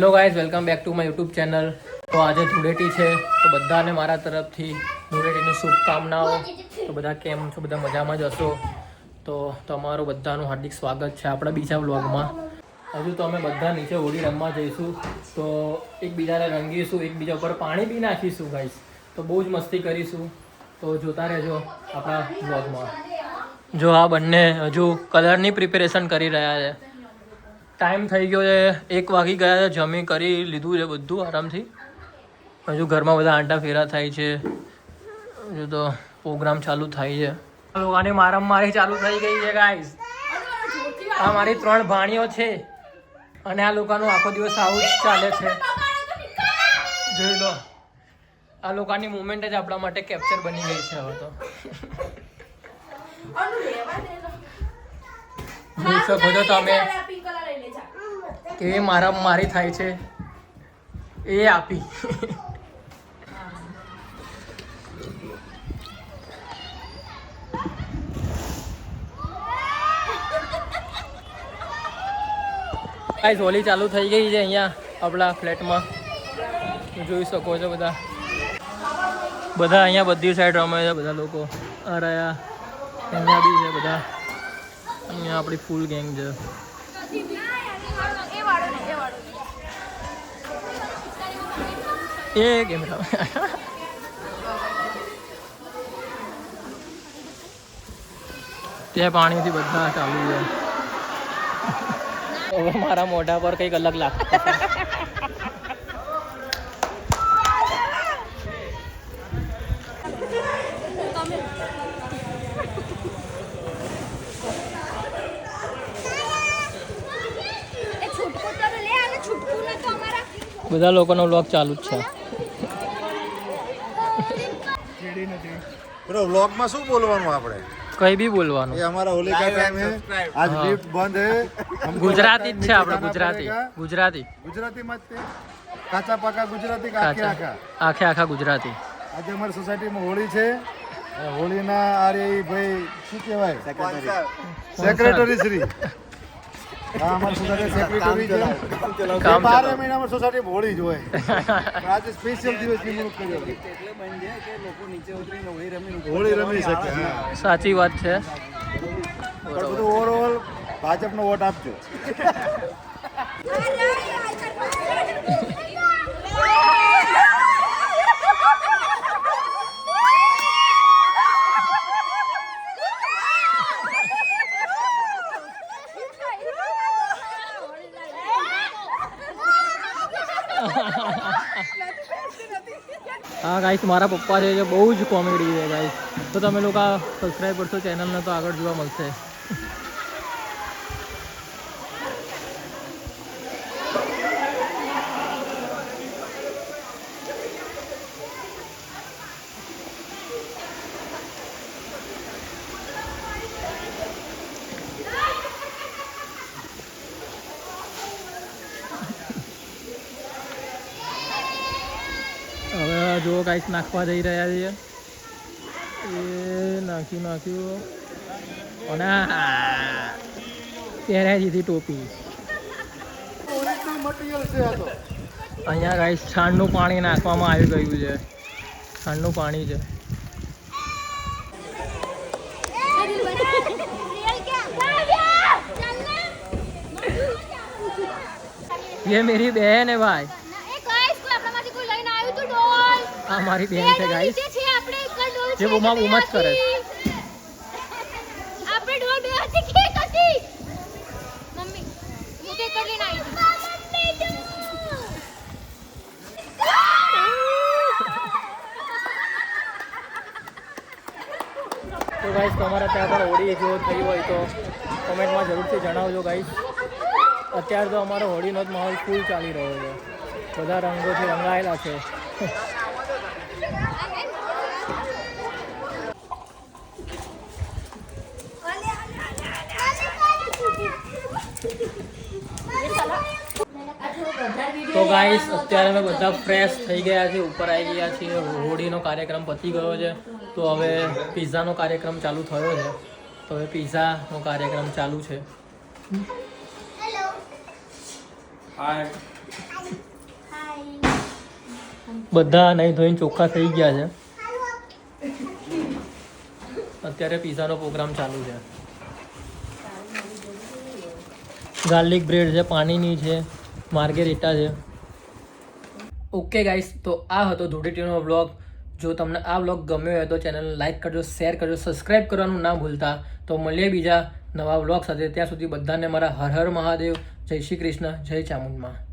Hello guys, welcome back to my YouTube channel. તો આજે ધૂળેટી છે, તો બધાને મારા તરફથી ધૂળેટીની શુભકામનાઓ. તો બધા કેમ છો? બધા મજામાં જ હશો. તો તમારું બધાનું હાર્દિક સ્વાગત છે આપણા બીજા વ્લોગમાં. હજુ તો અમે બધા નીચે હોળી રમવા જઈશું, તો એકબીજાને રંગીશું, એકબીજા ઉપર પાણી બી નાખીશું ગાઈઝ. તો બહુ જ મસ્તી કરીશું, તો જોતા રહેજો આપણા વ્લોગમાં. જો આ બંને હજુ કલરની પ્રિપેરેશન કરી રહ્યા છે. ટાઈમ થઈ ગયો છે, 1 વાગી ગયા છે. જમી કરી લીધું છે બધું આરામથી. હજુ ઘરમાં બધા આંટા ફેરા થાય છે. હજુ તો પ્રોગ્રામ ચાલુ થાય છે. આ લોકોની મારામારી ચાલુ થઈ ગઈ છે ગાઈઝ. આ મારી 3 ભાણીઓ છે અને આ લોકોનું આખો દિવસ આવું જ ચાલે છે. જોઈ લો, આ લોકોની મુવમેન્ટ જ આપણા માટે કેપ્ચર બની ગઈ છે હવે તો. જોઈ શકો છો તમે કેવી મારામારી થાય છે. એ આપી ગાઈસ, હોલી ચાલુ થઈ ગઈ છે અહીંયા આપણા ફ્લેટમાં. જોઈ શકો છો બધા અહીંયા બધી સાઈડ રમે છે બધા લોકો. આ રહ્યા, અહીંયા બી છે બધા. અહીંયા આપણી ફૂલ ગેંગ છે. એ ગેમ રમે. ત્યાં પાણીથી બધા ચાલુ છે. હવે મારા મોઢા પર કંઈક અલગ લાગતું. બધા લોકોનો વ્લોગ ચાલુ જ છે. બ્રો, વ્લોગમાં શું બોલવાનું આપણે? કઈ બી બોલવાનું. ये हमारा होली का टाइम है, आज लिफ्ट बंद है. ગુજરાતી જ છે આપણે. ગુજરાતી ગુજરાતી મત કાચા પાકા ગુજરાતી આખે આખા ગુજરાતી. આજે અમારી સોસાયટીમાં હોળી છે. હોળીના આરે ભાઈ શું કહેવાય, સેક્રેટરી શ્રી. હા, અમારી સોસાયટી સેક્રેટરી છે. 12 મહિનામાં સોસાયટીમાં હોળી જ હોય. આજે સ્પેશિયલ દિવસ નિમણૂક કર્યો એટલે બંધ છે કે લોકો નીચે ઉતરીને હોળી રમી શકે. સાચી વાત છે. બધું ઓવરઓલ ભાજપનો વોટ આપજો. હા ગાઈસ, મારા પપ્પા છે જે બહુ જ કોમેડી છે ગાઈસ. તો તમે લોકો સબસ્ક્રાઈબ કરશો ચેનલને તો આગળ જોવા મળશે. હવે જો ગાઈસ નાખવા જઈ રહ્યા છીએ. એ નાખ્યું અને પહેરાઈ દીધી ટોપી. અહીંયા ગાઈસ છાણનું પાણી નાખવામાં આવી ગયું છે. છાણનું પાણી છે. ये मेरी बहन है भाई. આ મારી બેન છે ગાઈસ, જે બુમા બુમા જ કરે. આપણે ડોલ બે હતી કે હતી મમ્મી હું કે કરી લઈને આવી. તો ગાઈસ, તમારા ત્યાં પણ હોળી જો થઈ હોય તો કોમેન્ટમાં જરૂરથી જણાવજો ગાઈસ. અત્યારે તો અમારો હોળીનો જ માહોલ ફૂલ ચાલી રહ્યો છે. બધા રંગોથી રંગાયેલા છે. તો ગાઈસ, અત્યારે અમે બધા ફ્રેશ થઈ ગયા છે, ઉપર આવી ગયા છીએ. હોળીનો કાર્યક્રમ પતી ગયો છે, તો હવે પિઝાનો કાર્યક્રમ ચાલુ થયો છે. તો હવે પિઝાનો કાર્યક્રમ ચાલુ છે. હાય. બધા નહીં ધોઈને ચોખ્ખા થઈ ગયા છે. અત્યારે પીઝાનો પ્રોગ્રામ ચાલુ છે. ગાર્લિક બ્રેડ છે, પાણીની છે, માર્ગેરિટા છે. ઓકે ગાઈસ, તો આ હતો ધૂળેટીનો વ્લોગ. જો તમને આ વ્લોગ ગમ્યો હોય તો ચેનલને લાઈક કરજો, શેર કરજો, સબસ્ક્રાઈબ કરવાનું ના ભૂલતા. તો મળીએ બીજા નવા વ્લોગ સાથે. ત્યાં સુધી બધાને મારા હર હર મહાદેવ, જય શ્રી કૃષ્ણ, જય ચામુંડમાં.